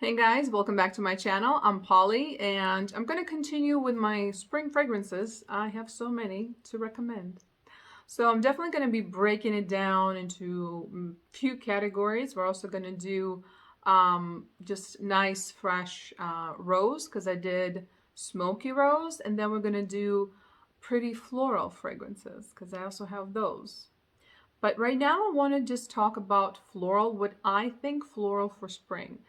Hey guys, welcome back to my channel. I'm Polly and I'm going to continue with my spring fragrances. I have so many to recommend. So I'm definitely going to be breaking it down into a few categories. We're also going to do just nice fresh rose because I did smoky rose, and then we're going to do pretty floral fragrances because I also have those. But right now I want to just talk about floral, what I think floral for spring.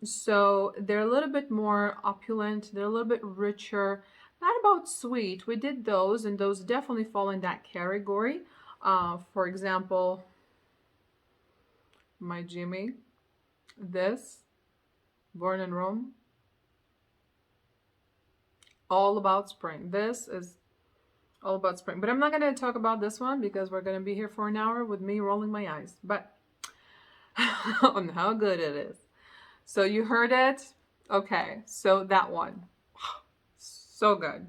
So they're a little bit more opulent, they're a little bit richer, not about sweet. We did those, and those definitely fall in that category. For example, my Jimmy, this, Born in Rome, all about spring. This is all about spring. But I'm not going to talk about this one because we're going to be here for an hour with me rolling my eyes. But on how good it is. So you heard it? Okay, so that one. So good.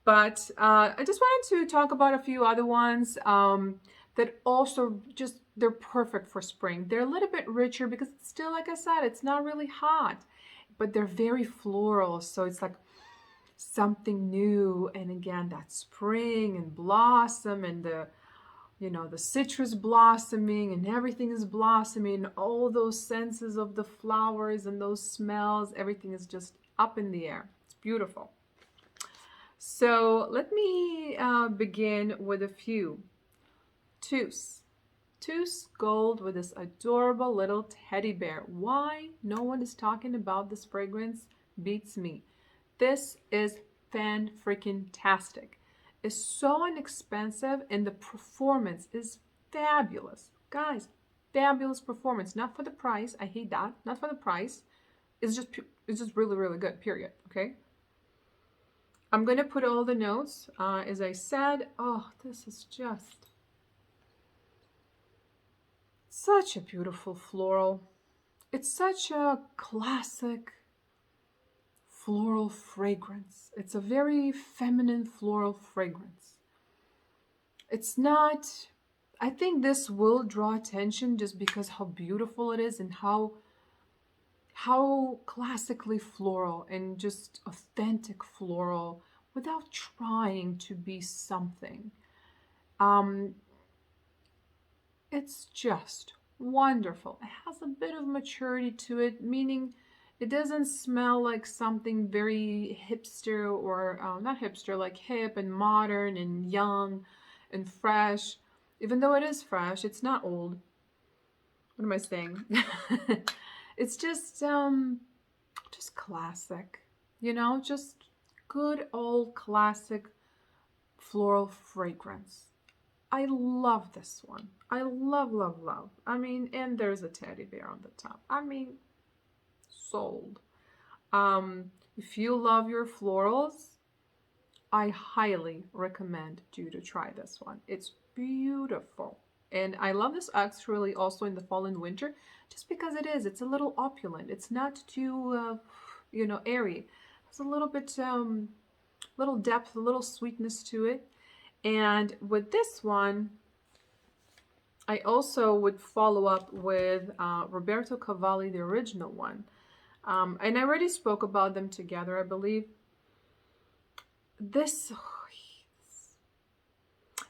But I just wanted to talk about a few other ones that also just, they're perfect for spring. They're a little bit richer because it's still, like I said, it's not really hot. But they're very floral, so it's like something new. And again, that spring and blossom and the citrus blossoming and everything is blossoming, all those senses of the flowers and those smells, everything is just up in the air. It's beautiful. So let me begin with a few. Tous Gold with this adorable little teddy bear. Why no one is talking about this fragrance beats me. This is fan-freaking-tastic. It's so inexpensive and the performance is fabulous. Guys, fabulous performance. Not for the price. I hate that. Not for the price. It's just really, really good, period. Okay? I'm going to put all the notes. As I said, oh, this is just such a beautiful floral. It's such a classic floral fragrance. It's a very feminine floral fragrance. It's not, I think this will draw attention just because how beautiful it is and how classically floral and just authentic floral without trying to be something. It's just wonderful. It has a bit of maturity to it, meaning it doesn't smell like something very hipster or not hipster, like hip and modern and young and fresh. Even though it is fresh, it's not old. What am I saying? It's just classic, just good old classic floral fragrance. I love this one. I love, love, love. I mean, and there's a teddy bear on the top. I mean, sold. If you love your florals, I highly recommend you to try this one. It's beautiful. And I love this actually also in the fall and winter, just because it's a little opulent. It's not too, airy. It's a little bit, little depth, a little sweetness to it. And with this one, I also would follow up with Roberto Cavalli, the original one. And I already spoke about them together, I believe. This,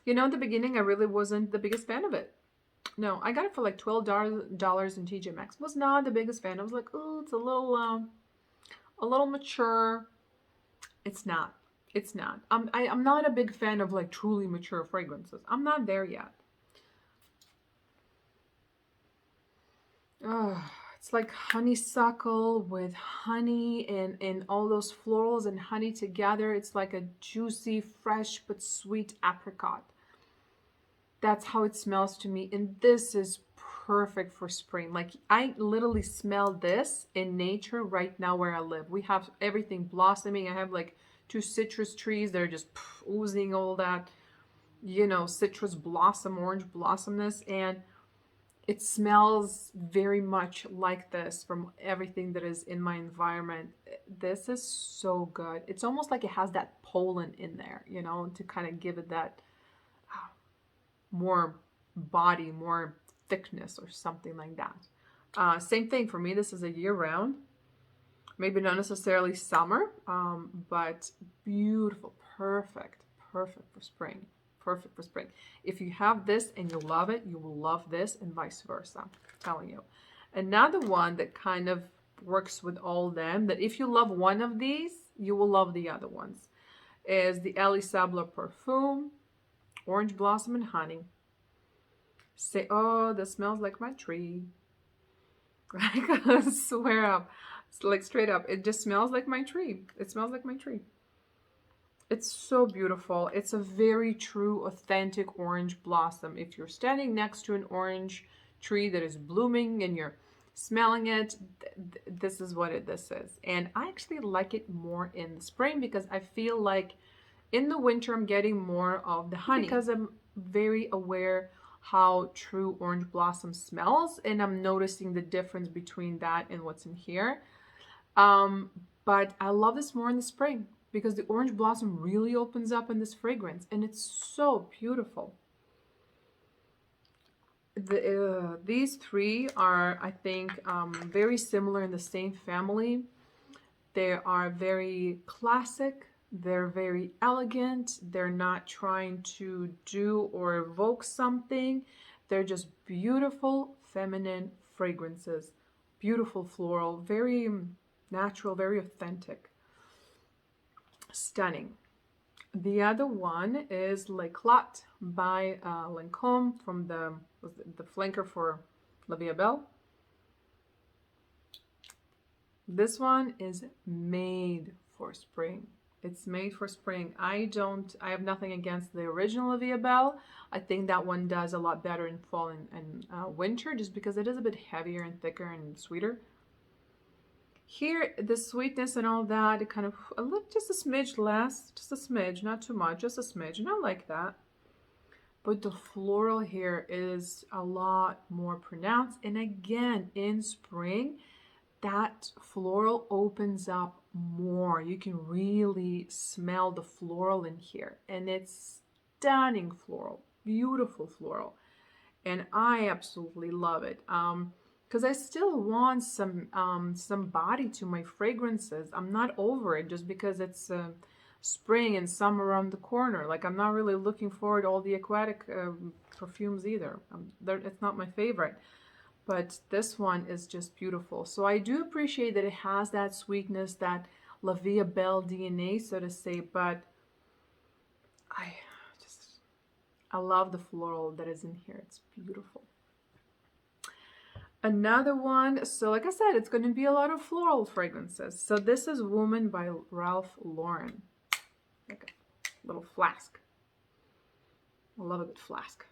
in the beginning, I really wasn't the biggest fan of it. No, I got it for like $12 in TJ Maxx. Was not the biggest fan. I was like, oh, it's a little mature. It's not. It's not. I'm not a big fan of like truly mature fragrances. I'm not there yet. Oh, it's like honeysuckle with honey and all those florals and honey together. It's like a juicy, fresh, but sweet apricot. That's how it smells to me. And this is perfect for spring. Like, I literally smell this in nature right now where I live. We have everything blossoming. I have like 2 citrus trees that are just oozing all that, citrus blossom, orange blossomness. And it smells very much like this from everything that is in my environment. This is so good. It's almost like it has that pollen in there, to kind of give it that more body, more thickness or something like that. Same thing for me. This is a year round. Maybe not necessarily summer, but beautiful, perfect for spring. Perfect for spring. If you have this and you love it, you will love this, and vice versa. I'm telling you. Another one that kind of works with all them, that if you love one of these, you will love the other ones, is the Elie Parfum, Orange Blossom and Honey. Say, oh, that smells like my tree. I swear up. It's like straight up. It just smells like my tree. It smells like my tree. It's so beautiful. It's a very true, authentic orange blossom. If you're standing next to an orange tree that is blooming and you're smelling it, this is what this is. And I actually like it more in the spring because I feel like in the winter I'm getting more of the honey because I'm very aware how true orange blossom smells, and I'm noticing the difference between that and what's in here. But I love this more in the spring because the orange blossom really opens up in this fragrance, and it's so beautiful. These three are, I think, very similar in the same family. They are very classic. They're very elegant. They're not trying to do or evoke something. They're just beautiful, feminine fragrances. Beautiful floral, very natural, very authentic. Stunning. The other one is L'Éclat by Lancome from the flanker for Vie Est Belle. This one is made for spring. It's made for spring. I have nothing against the original Vie Est Belle. I think that one does a lot better in fall and winter just because it is a bit heavier and thicker and sweeter. Here, the sweetness and all that, it kind of a little, just a smidge less, just a smidge, not too much, just a smidge, and I like that. But the floral here is a lot more pronounced, and again, in spring, that floral opens up more. You can really smell the floral in here, and it's stunning floral, beautiful floral, and I absolutely love it. Because I still want some body to my fragrances. I'm not over it just because it's spring and summer around the corner. Like, I'm not really looking forward to all the aquatic perfumes either. It's not my favorite. But this one is just beautiful. So I do appreciate that it has that sweetness, that La Vie Est Belle DNA, so to say. But I love the floral that is in here. It's beautiful. Another one, so like I said, it's going to be a lot of floral fragrances. So this is Woman by Ralph Lauren. Like a little flask. I love a good flask.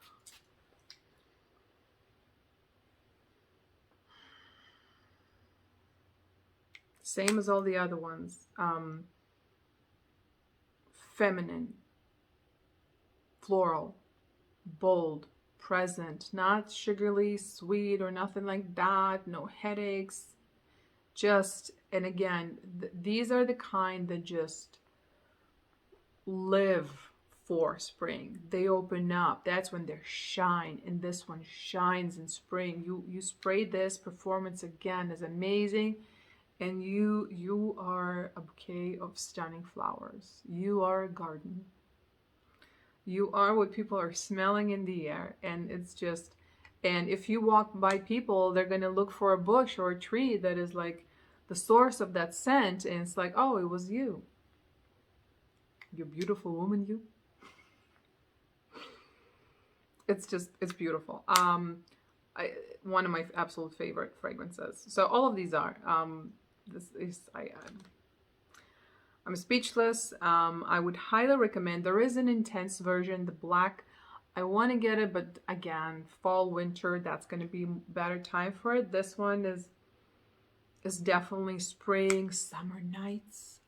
Same as all the other ones. Feminine, floral, bold, present, not sugarly sweet or nothing like that, no headaches, just, and again, these are the kind that just live for spring. They open up, that's when they shine, and this one shines in spring. You spray this, performance again is amazing, and you are a bouquet of stunning flowers. You are a garden. You are what people are smelling in the air, and it's just, and if you walk by people, they're going to look for a bush or a tree that is like the source of that scent, and it's like, oh, it was you. You beautiful woman, you. It's just, it's beautiful. One of my absolute favorite fragrances. So all of these are. This is, I'm speechless. I would highly recommend. There is an intense version, the black. I want to get it, but again, fall, winter, that's going to be better time for it. This one is definitely spring, summer nights.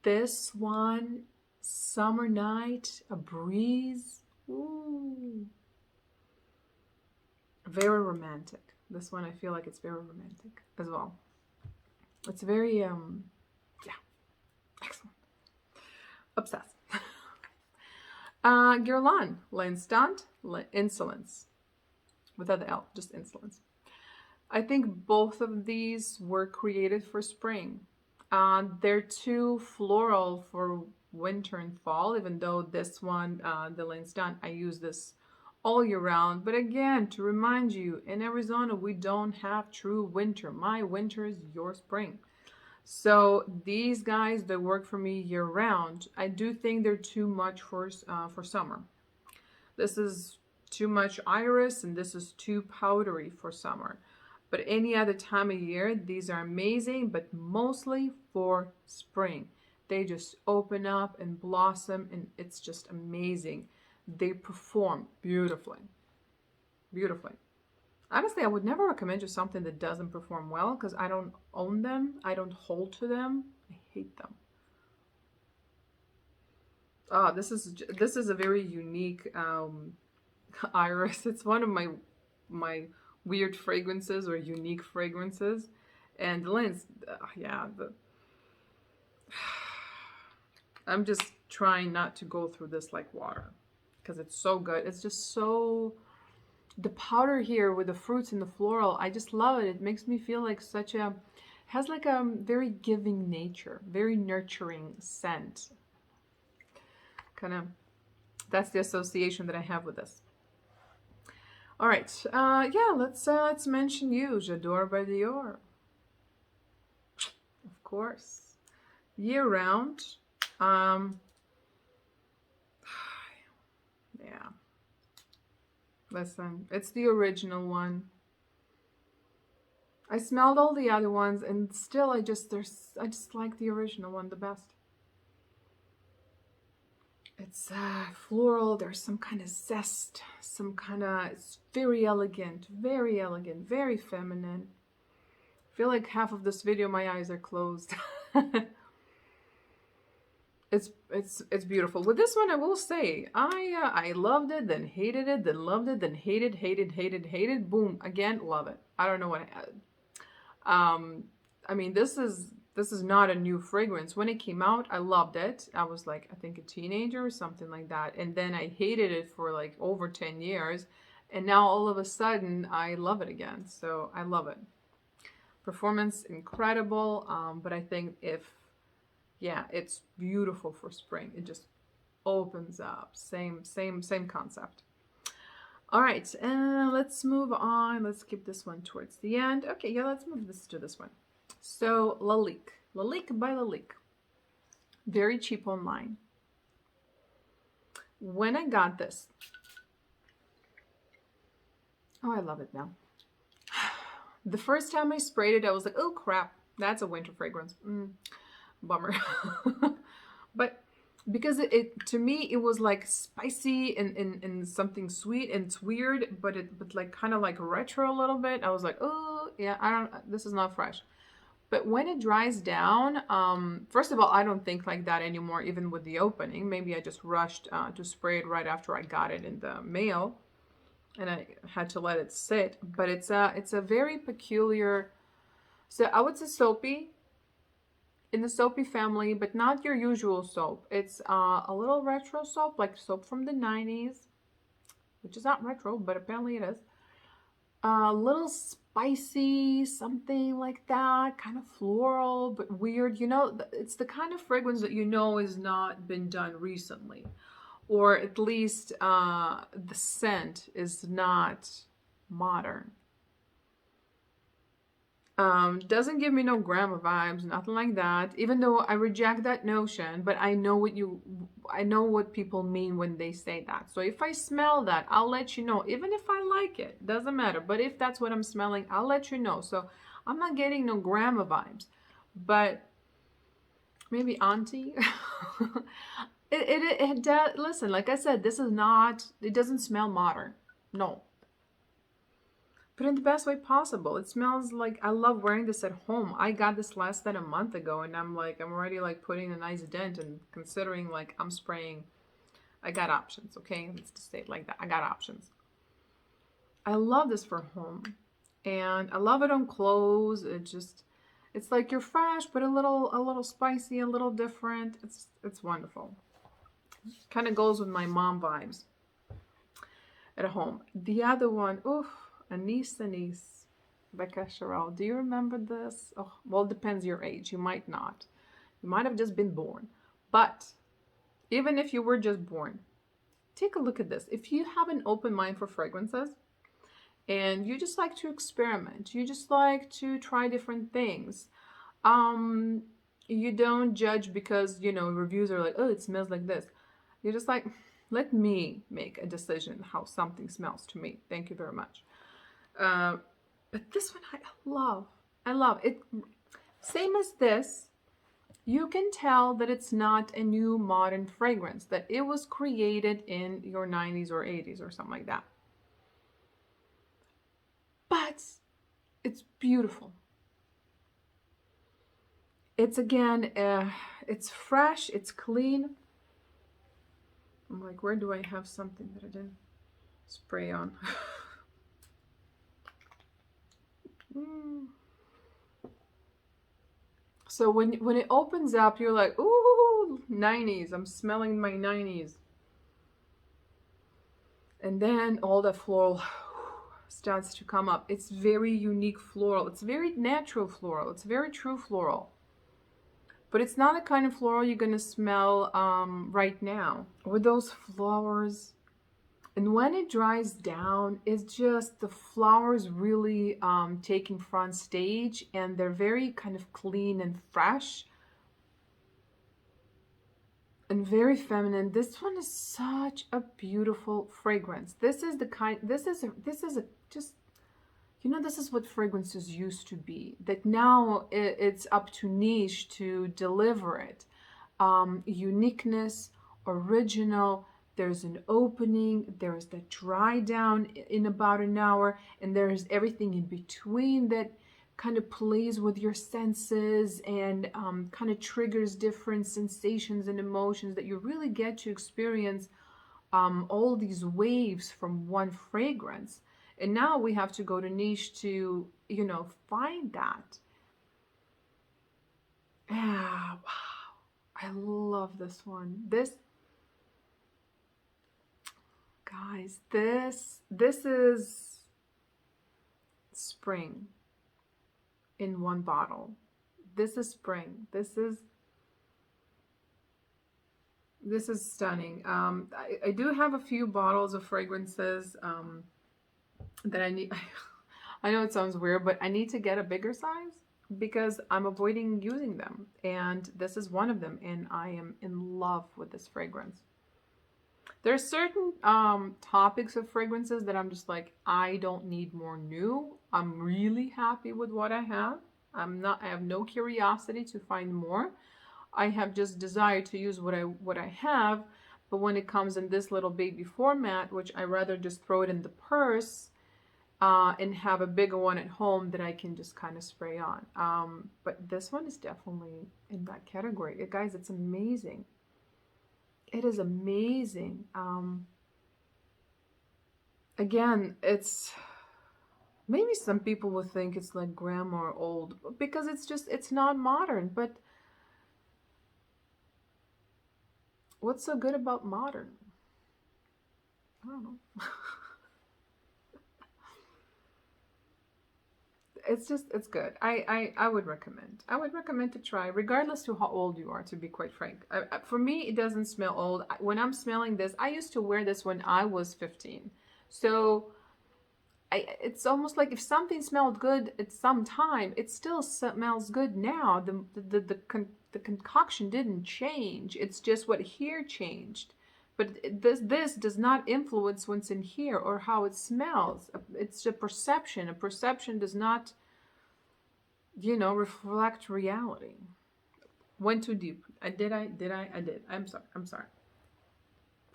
This one, summer night, a breeze. Ooh. Very romantic. This one, I feel like it's very romantic as well. It's very, yeah, excellent. Obsessed. Guerlain Insolence, without the L, just Insolence. I think both of these were created for spring. They're too floral for winter and fall, even though this one, the Lane's Done, I use this all year round. But again, to remind you, in Arizona, we don't have true winter. My winter is your spring. So these guys that work for me year round, I do think they're too much for summer. This is too much iris and this is too powdery for summer. But any other time of year, these are amazing, but mostly for spring. They just open up and blossom and it's just amazing. They perform beautifully. Beautifully. Honestly, I would never recommend you something that doesn't perform well because I don't own them. I don't hold to them. I hate them. Oh, this is a very unique iris. It's one of my weird fragrances or unique fragrances. And the lens, yeah, I'm just trying not to go through this like water because it's so good. It's just so, the powder here with the fruits and the floral, I just love it. It makes me feel like such a, has like a very giving nature, very nurturing scent. Kind of, that's the association that I have with this. All right, yeah, let's mention you, J'adore by Dior. Of course, year round. Yeah. Listen, it's the original one. I smelled all the other ones, and still, I just like the original one the best. It's floral. There's some kind of zest, some kind of. It's very elegant, very feminine. I feel like half of this video, my eyes are closed. It's beautiful. With this one, I will say, I loved it, then hated it, then loved it, then hated. Boom, again, love it. I don't know what I mean, this is not a new fragrance. When it came out, I loved it. I was like, I think a teenager or something like that. And then I hated it for like over 10 years. And now all of a sudden, I love it again. So I love it. Performance, incredible. But I think yeah, it's beautiful for spring. It just opens up. Same concept. All right, let's move on. Let's keep this one towards the end. Okay, yeah, let's move this to this one. So Lalique by Lalique. Very cheap online. When I got this, oh, I love it now. The first time I sprayed it, I was like, oh crap, that's a winter fragrance. Bummer. But because it to me it was like spicy and something sweet, and it's weird, but like kind of like retro a little bit. I was like, oh yeah, this is not fresh. But when it dries down, first of all, I don't think like that anymore, even with the opening. Maybe I just rushed to spray it right after I got it in the mail, and I had to let it sit. But it's a very peculiar, so I would say soapy, in the soapy family, but not your usual soap. It's a little retro soap, like soap from the 90s, which is not retro, but apparently it is. A little spicy, something like that, kind of floral, but weird. You know, it's the kind of fragrance that you know has not been done recently, or at least the scent is not modern. Doesn't give me no grandma vibes, nothing like that, even though I reject that notion, but I know what people mean when they say that. So if I smell that, I'll let you know, even if I like it, doesn't matter. But if that's what I'm smelling, I'll let you know. So I'm not getting no grandma vibes, but maybe auntie. it does. Listen, like I said, this is not, it doesn't smell modern. No. But in the best way possible. It smells like, I love wearing this at home. I got this less than a month ago, and I'm already like putting a nice dent, and considering like I'm spraying, I got options, okay? Let's just say it like that. I got options. I love this for home, and I love it on clothes. It's like you're fresh, but a little spicy, a little different. It's wonderful. Kind of goes with my mom vibes at home. The other one, oof. Anais Anais. by Cacharel. Do you remember this? Oh, well, it depends your age. You might not. You might have just been born. But even if you were just born, take a look at this. If you have an open mind for fragrances and you just like to experiment, you just like to try different things, you don't judge because, you know, reviews are like, oh, it smells like this. You're just like, let me make a decision how something smells to me. Thank you very much. But this one I love. I love it. Same as this. You can tell that it's not a new modern fragrance, that it was created in your 90s or 80s or something like that. But it's beautiful. It's again, it's fresh, it's clean. I'm like, where do I have something that I didn't spray on? So when it opens up, you're like, ooh, 90s. I'm smelling my 90s. And then all the floral starts to come up. It's very unique floral. It's very natural floral. It's very true floral. But it's not the kind of floral you're going to smell right now. With those flowers. And when it dries down, it's just the flowers really taking front stage, and they're very kind of clean and fresh and very feminine. This one is such a beautiful fragrance. This is the kind, this is a just, you know, this is what fragrances used to be, that now it's up to niche to deliver it. Uniqueness, original. There's an opening, there's the dry down in about an hour, and there's everything in between that kind of plays with your senses and kind of triggers different sensations and emotions that you really get to experience all these waves from one fragrance. And now we have to go to niche to, you know, find that. Ah, wow. I love this one. Guys, this is spring in one bottle. This is spring. This is stunning. I do have a few bottles of fragrances that I need. I know it sounds weird, but I need to get a bigger size because I'm avoiding using them. And this is one of them, and I am in love with this fragrance. There's certain topics of fragrances that I'm just like, I don't need more new. I'm really happy with what I have. I have no curiosity to find more. I have just desire to use what I have. But when it comes in this little baby format, which I rather just throw it in the purse and have a bigger one at home that I can just kind of spray on. But this one is definitely in that category. Guys, it's amazing. It is amazing. Again, it's maybe some people would think it's like grandma or old because it's not modern. But what's so good about modern? I don't know. It's good. I would recommend. I would recommend to try, regardless to how old you are, to be quite frank. For me, it doesn't smell old. When I'm smelling this, I used to wear this when I was 15. So it's almost like if something smelled good at some time, it still smells good now. The concoction didn't change. It's just what here changed. But this does not influence what's in here or how it smells. It's a perception. A perception does not, you know, reflect reality. Went too deep. I did. I'm sorry.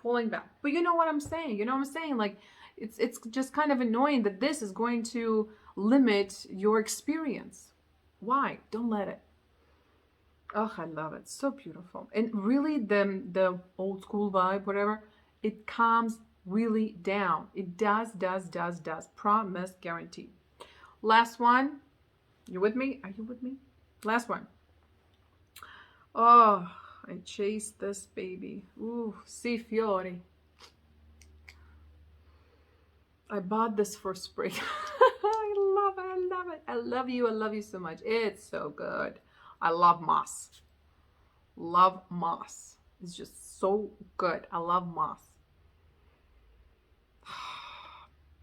Pulling back. But you know what I'm saying. You know what I'm saying? Like, it's just kind of annoying that this is going to limit your experience. Why? Don't let it. Oh, I love it. So beautiful. And really the old school vibe, whatever, it calms really down. It does. Promise, guarantee. Last one. You with me? Are you with me? Last one. Oh, I chased this baby. Ooh, Vie Fiori. I bought this for spring. I love it. I love you. I love you so much. It's so good. I love moss. Love moss. It's just so good. I love moss.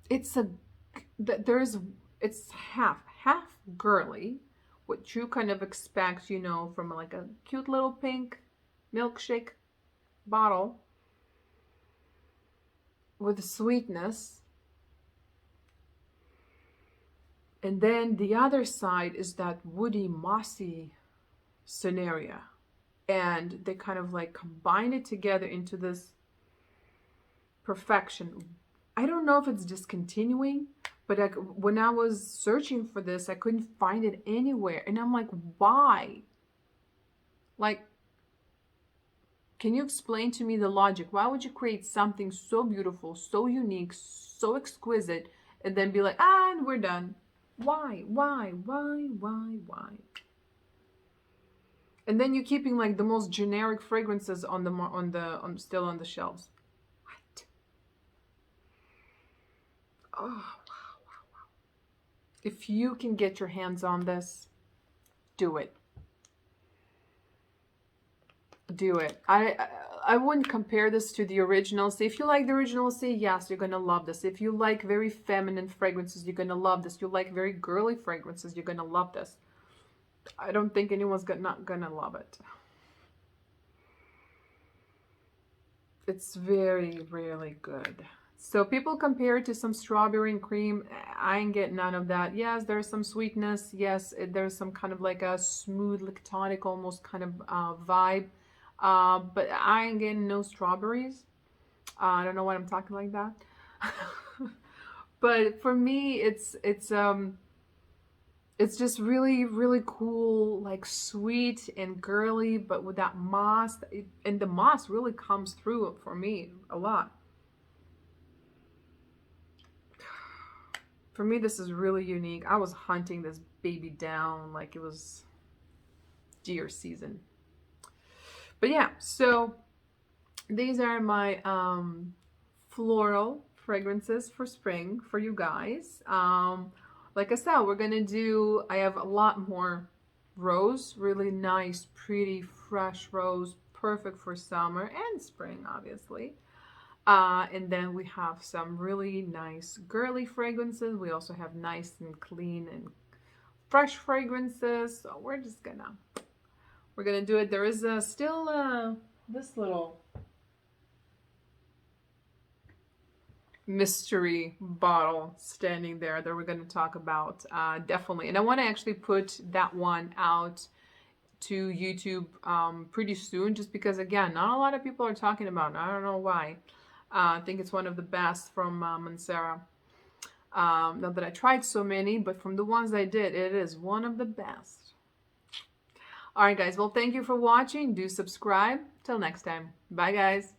It's half girly, what you kind of expect, you know, from like a cute little pink milkshake bottle with sweetness. And then the other side is that woody, mossy scenario. And they kind of like combine it together into this perfection. I don't know if it's discontinuing, but when I was searching for this, I couldn't find it anywhere. And I'm like, why? Like, can you explain to me the logic? Why would you create something so beautiful, so unique, so exquisite, and then be like, and we're done? Why? And then you're keeping like the most generic fragrances still on the shelves. What? Oh, wow. If you can get your hands on this, do it. Do it. I wouldn't compare this to the original. So if you like the original, say yes, you're gonna love this. If you like very feminine fragrances, you're gonna love this. You like very girly fragrances, you're gonna love this. I don't think anyone's not gonna love it. It's very, really good. So people compare it to some strawberry and cream. I ain't getting none of that. Yes, there's some sweetness. Yes, there's some kind of like a smooth, lactonic almost kind of vibe. But I ain't getting no strawberries. I don't know why I'm talking like that. But for me, it's just really, really cool, like sweet and girly, but with that moss. And the moss really comes through for me a lot. For me, this is really unique. I was hunting this baby down like it was deer season. But yeah, so these are my floral fragrances for spring for you guys. Like I said, I have a lot more rose, really nice, pretty, fresh rose, perfect for summer and spring, obviously. And then we have some really nice girly fragrances. We also have nice and clean and fresh fragrances. So we're gonna do it. There is still this little mystery bottle standing there that we're going to talk about definitely. And I want to actually put that one out to YouTube pretty soon, just because again, not a lot of people are talking about it. I don't know why. I think it's one of the best from Mancera. Not that I tried so many, but from the ones I did, it is one of the best. All right, guys. Well, thank you for watching. Do subscribe. Till next time. Bye, guys.